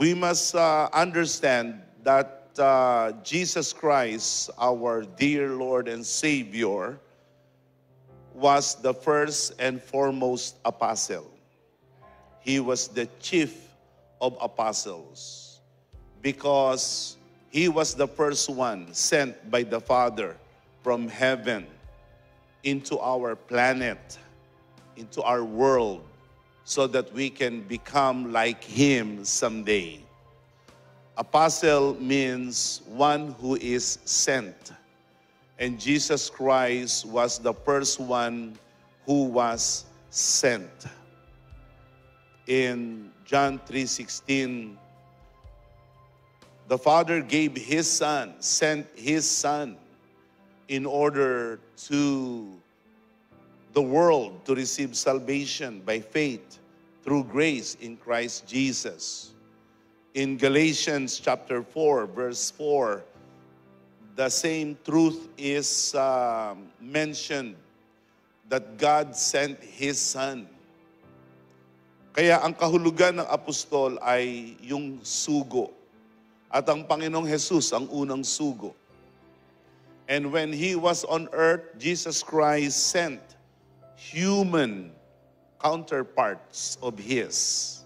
we must understand that Jesus Christ, our dear Lord and Savior, was the first and foremost apostle. He was the chief of apostles because he was the first one sent by the Father from heaven into our planet, into our world, so that we can become like him someday. Apostle means one who is sent. And Jesus Christ was the first one who was sent. In John 3:16, the Father gave his Son, sent his Son in order to the world to receive salvation by faith through grace in Christ Jesus. In Galatians chapter 4, verse 4, the same truth is mentioned, that God sent His Son. Kaya ang kahulugan ng apostol ay yung sugo. At ang Panginoong Jesus ang unang sugo. And when He was on earth, Jesus Christ sent human counterparts of His.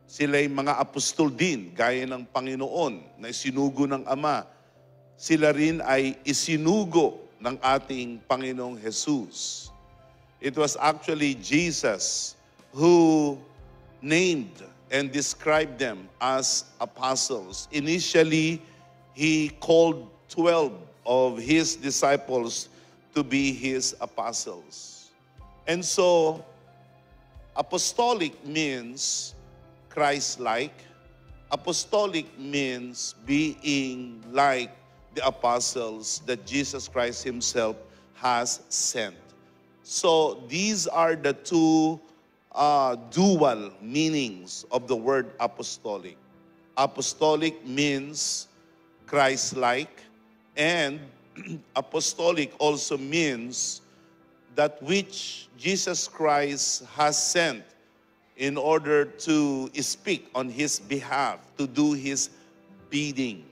Sila'y mga apostol din, gaya ng Panginoon na isinugo ng Ama. Sila rin ay isinugo ng ating Panginoong Jesus. It was actually Jesus who named and described them as apostles. Initially, He called 12 of His disciples to be His apostles. And so, apostolic means Christ-like. Apostolic means being like the apostles that Jesus Christ Himself has sent. So these are the two dual meanings of the word apostolic. Apostolic means Christ-like, and apostolic also means that which Jesus Christ has sent in order to speak on His behalf, to do His bidding.